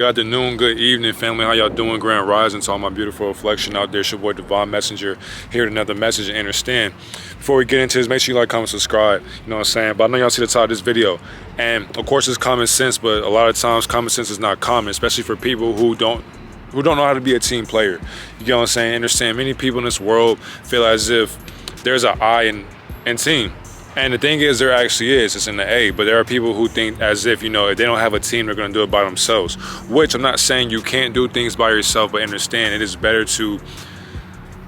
Good afternoon, good evening, family. How y'all doing? Grand Rising to all my beautiful reflection out there. It's your boy Divine Messenger here with another message and understand. Before we get into this, make sure you like, comment, subscribe. You know what I'm saying? But I know y'all see the title of this video. And of course it's common sense, but a lot of times common sense is not common, especially for people who don't know how to be a team player. You get what I'm saying? Understand, many people in this world feel as if there's an I in team. And the thing is, there actually is. It's in the A. But there are people who think as if, if they don't have a team, they're going to do it by themselves. Which I'm not saying you can't do things by yourself, but understand it is better to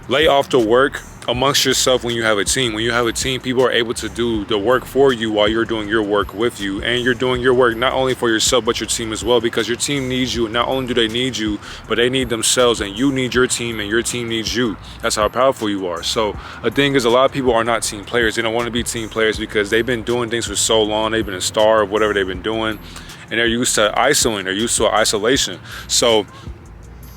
lay off the work amongst yourself when you have a team. When you have a team, people are able to do the work for you while you're doing your work with you. And you're doing your work not only for yourself, but your team as well, because your team needs you. Not only do they need you, but they need themselves, and you need your team, and your team needs you. That's how powerful you are. So the thing is, a lot of people are not team players. They don't want to be team players because they've been doing things for so long. They've been a star of whatever they've been doing, and they're used to isolating. They're used to isolation. So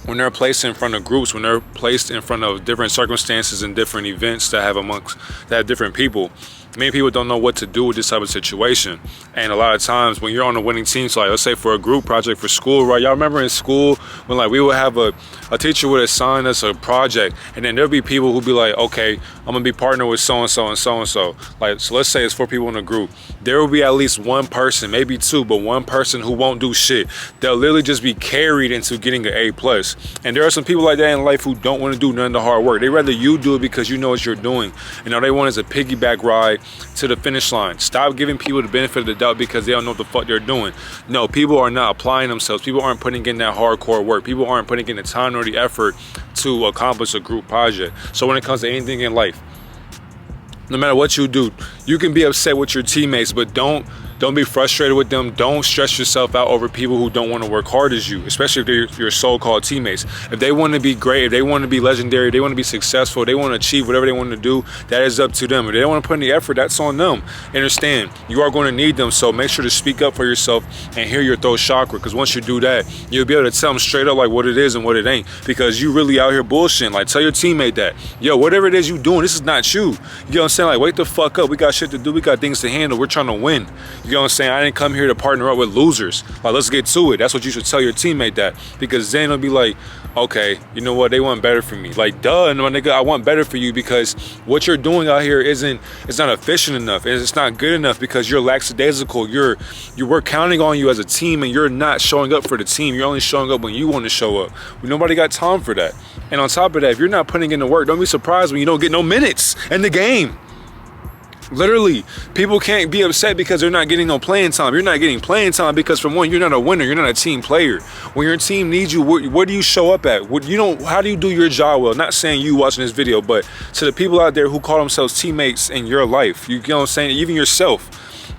when they're placed in front of groups, when they're placed in front of different circumstances and different events that have different people, many people don't know what to do with this type of situation. And a lot of times when you're on a winning team, so like let's say for a group project for school, right? Y'all remember in school when like we would have a teacher would assign us a project, and then there'll be people who'll be like, okay, I'm gonna be partnered with so-and-so and so-and-so. Like, so let's say it's 4 people in a group. There will be at least one person, maybe 2, but one person who won't do shit. They'll literally just be carried into getting an A+. And there are some people like that in life who don't want to do none of the hard work. They rather you do it because you know what you're doing. And all they want is a piggyback ride to the finish line. Stop giving people the benefit of the doubt because they don't know what the fuck they're doing. No, people are not applying themselves. People aren't putting in that hardcore work. People aren't putting in the time or the effort to accomplish a group project. So when it comes to anything in life, no matter what you do, you can be upset with your teammates, but don't be frustrated with them. Don't stress yourself out over people who don't want to work hard as you, especially if they're your so-called teammates. If they want to be great, if they want to be legendary, if they want to be successful, if they want to achieve whatever they want to do, that is up to them. If they don't want to put any effort, that's on them. Understand, you are going to need them, so make sure to speak up for yourself and hear your throat chakra, because once you do that, you'll be able to tell them straight up like what it is and what it ain't, because you really out here bullshitting. Like, tell your teammate that, yo, whatever it is you doing, this is not you. You know what I'm saying? Like, wake the fuck up. We got shit to do. We got things to handle. We're trying to win. You know what I'm saying? I didn't come here to partner up with losers. Like, let's get to it. That's what you should tell your teammate that, because then they'll be like, okay, you know what? They want better for me. Like, duh, my nigga, I want better for you, because what you're doing out here it's not efficient enough. It's not good enough because you're lackadaisical. We're counting on you as a team, and you're not showing up for the team. You're only showing up when you want to show up. Nobody got time for that. And on top of that, if you're not putting in the work, don't be surprised when you don't get no minutes in the game. Literally, people can't be upset because they're not getting no playing time. You're not getting playing time because, for one, you're not a winner. You're not a team player. When your team needs you, where do you show up at? How do you do your job well? Not saying you watching this video, but to the people out there who call themselves teammates in your life, you know what I'm saying? Even yourself.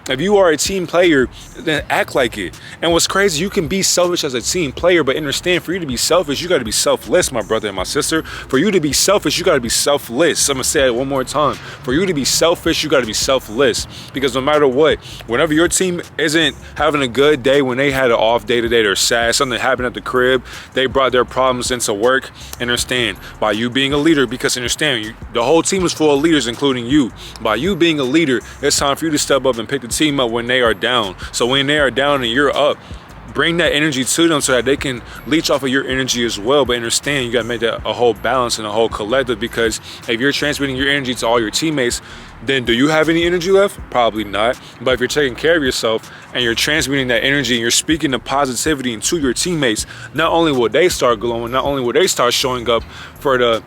If you are a team player, then act like it. And what's crazy, you can be selfish as a team player, but understand, for you to be selfish, you got to be selfless, my brother and my sister. For you to be selfish, you got to be selfless. I'm going to say it one more time. For you to be selfish, you got to be selfless. Because no matter what, whenever your team isn't having a good day, when they had an off day today, they're sad, something happened at the crib, they brought their problems into work, understand, by you being a leader, because understand, the whole team is full of leaders, including you. By you being a leader, it's time for you to step up and pick the team up when they are down. So when they are down and you're up, bring that energy to them so that they can leech off of your energy as well. But understand, you got to make that a whole balance and a whole collective, because if you're transmitting your energy to all your teammates, then do you have any energy left? Probably not. But if you're taking care of yourself and you're transmitting that energy and you're speaking the positivity into your teammates, not only will they start glowing, not only will they start showing up for the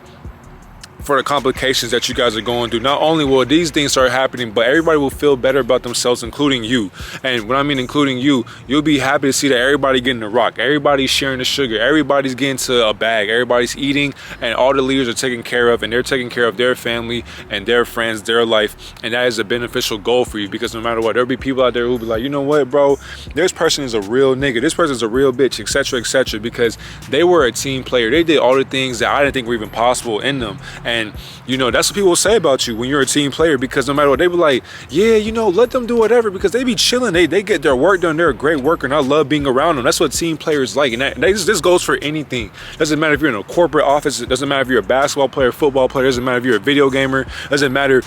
complications that you guys are going through, not only will these things start happening, but everybody will feel better about themselves, including you. And when I mean including you, you'll be happy to see that everybody getting the rock, everybody's sharing the sugar, everybody's getting to a bag, everybody's eating, and all the leaders are taken care of, and they're taking care of their family and their friends, their life. And that is a beneficial goal for you, because no matter what, there'll be people out there who'll be like, you know what, bro, this person is a real nigga, this person's a real bitch, etc., because they were a team player. They did all the things that I didn't think were even possible in them. And that's what people will say about you when you're a team player, because no matter what, they be like, yeah, let them do whatever, because they be chilling, they get their work done, they're a great worker, and I love being around them. That's what team players like. And this goes for anything. Doesn't matter if you're in a corporate office, it doesn't matter if you're a basketball player, football player, doesn't matter if you're a video gamer, doesn't matter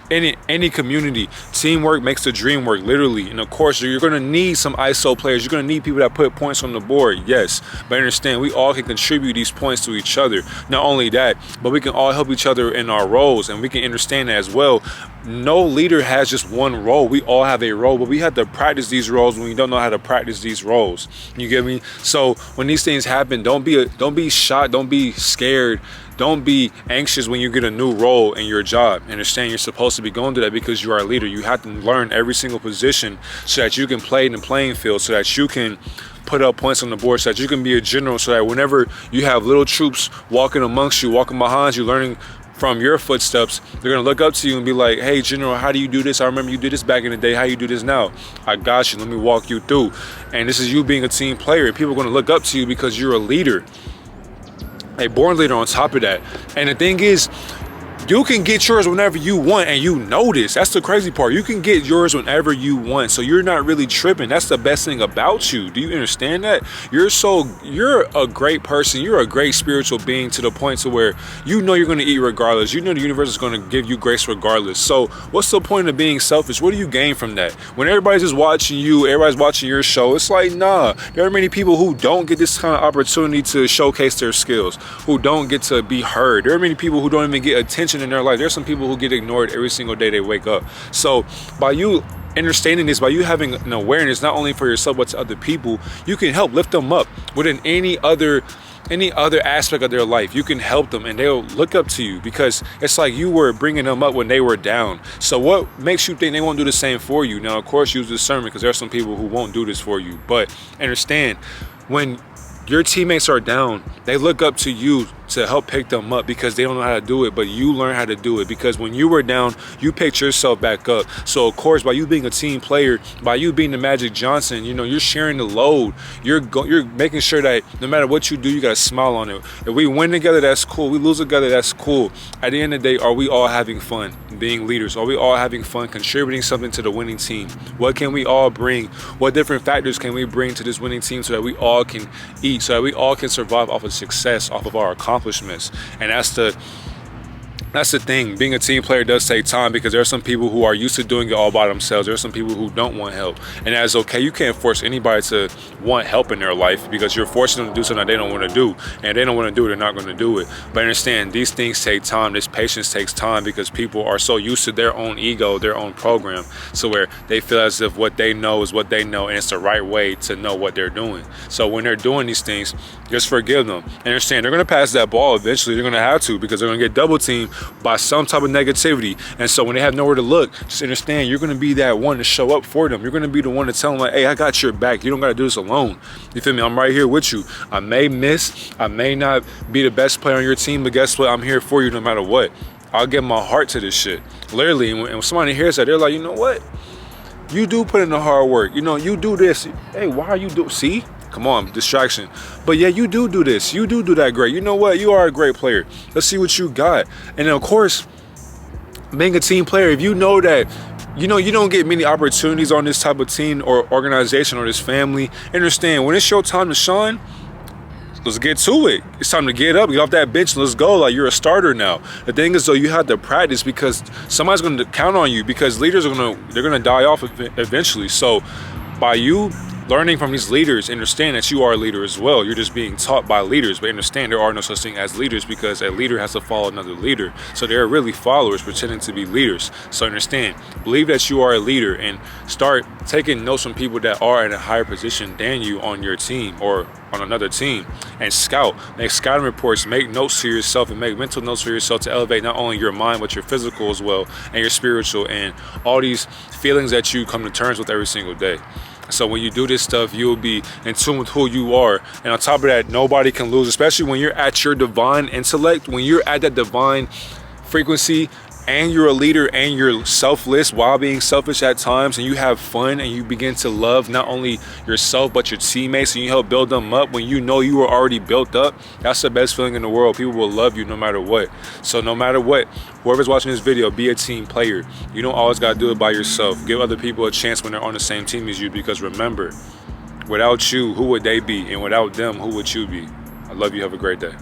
any community, teamwork makes the dream work, literally. And of course, you're going to need some ISO players. You're going to need people that put points on the board, yes. But understand, we all can contribute these points to each other. Not only that, but we can all help each other in our roles, and we can understand that as well. No leader has just one role. We all have a role, but we have to practice these roles when we don't know how to practice these roles. You get me? So when these things happen, don't be shocked, don't be scared. Don't be anxious when you get a new role in your job. Understand, you're supposed to be going through that because you are a leader. You have to learn every single position so that you can play in the playing field, so that you can put up points on the board, so that you can be a general, so that whenever you have little troops walking amongst you, walking behind you, learning from your footsteps, they're gonna look up to you and be like, hey, General, how do you do this? I remember you did this back in the day. How you do this now? I got you. Let me walk you through. And this is you being a team player. People are gonna look up to you because you're a leader. A born leader on top of that. And the thing is, you can get yours whenever you want, and you know this. That's the crazy part. You can get yours whenever you want, so you're not really tripping. That's the best thing about you. Do you understand that? You're a great person. You're a great spiritual being to the point to where you know you're going to eat regardless. You know the universe is going to give you grace regardless. So what's the point of being selfish? What do you gain from that? When everybody's just watching you, everybody's watching your show, it's like, nah. There are many people who don't get this kind of opportunity to showcase their skills, who don't get to be heard. There are many people who don't even get attention in their life. There's some people who get ignored every single day they wake up. So by you understanding this, by you having an awareness not only for yourself but to other people, you can help lift them up within any other aspect of their life. You can help them and they'll look up to you because it's like you were bringing them up when they were down. So what makes you think they won't do the same for you? Now, of course, use discernment, because there are some people who won't do this for you. But understand, when your teammates are down, they look up to you to help pick them up because they don't know how to do it, but you learn how to do it because when you were down, you picked yourself back up. So of course, by you being a team player, by you being the Magic Johnson, you know, you're sharing the load. You're making sure that no matter what you do, you got to smile on it. If we win together, that's cool. We lose together, that's cool. At the end of the day, are we all having fun being leaders? Are we all having fun contributing something to the winning team? What can we all bring? What different factors can we bring to this winning team so that we all can eat, so that we all can survive off of success, off of our accomplishments? And that's the thing. Being a team player does take time because there are some people who are used to doing it all by themselves. There are some people who don't want help, and that's okay. You can't force anybody to want help in their life because you're forcing them to do something that they don't want to do, and if they don't want to do it, they're not going to do it. But understand, these things take time. This patience takes time because people are so used to their own ego, their own program, so where they feel as if what they know is what they know and it's the right way to know what they're doing. So when they're doing these things, just forgive them. And understand, they're going to pass that ball eventually. They're going to have to because they're going to get double teamed by some type of negativity. And so when they have nowhere to look, just understand, you're going to be that one to show up for them. You're going to be the one to tell them, like, hey, I got your back. You don't got to do this alone. You feel me? I'm right here with you. I may miss, I may not be the best player on your team, but guess what? I'm here for you no matter what. I'll give my heart to this shit. Literally. And when somebody hears that, they're like, you know what? You do put in the hard work. You know, you do this. Hey, why are you doing? See? Come on, distraction. But yeah, you do this. You do that great. You know what? You are a great player. Let's see what you got. And then, of course, being a team player, if you know that, you know, you don't get many opportunities on this type of team or organization or this family, understand, when it's your time to shine, let's get to it. It's time to get up, get off that bench, and let's go. Like, you're a starter now. The thing is, though, you have to practice because somebody's going to count on you because leaders are they're going to die off eventually. So by you learning from these leaders, understand that you are a leader as well. You're just being taught by leaders, but understand there are no such thing as leaders because a leader has to follow another leader. So they're really followers pretending to be leaders. So understand, believe that you are a leader and start taking notes from people that are in a higher position than you on your team or on another team, and scout, make scouting reports, make notes to yourself and make mental notes for yourself to elevate not only your mind but your physical as well and your spiritual and all these feelings that you come to terms with every single day. So when you do this stuff, you'll be in tune with who you are. And on top of that, nobody can lose, especially when you're at your divine intellect, when you're at that divine frequency and you're a leader and you're selfless while being selfish at times, and you have fun and you begin to love not only yourself but your teammates and you help build them up when you know you are already built up. That's the best feeling in the world. People will love you no matter what. So no matter what, whoever's watching this video, be a team player. You don't always got to do it by yourself. Give other people a chance when they're on the same team as you, because remember, without you, who would they be? And without them, who would you be? I love you. Have a great day.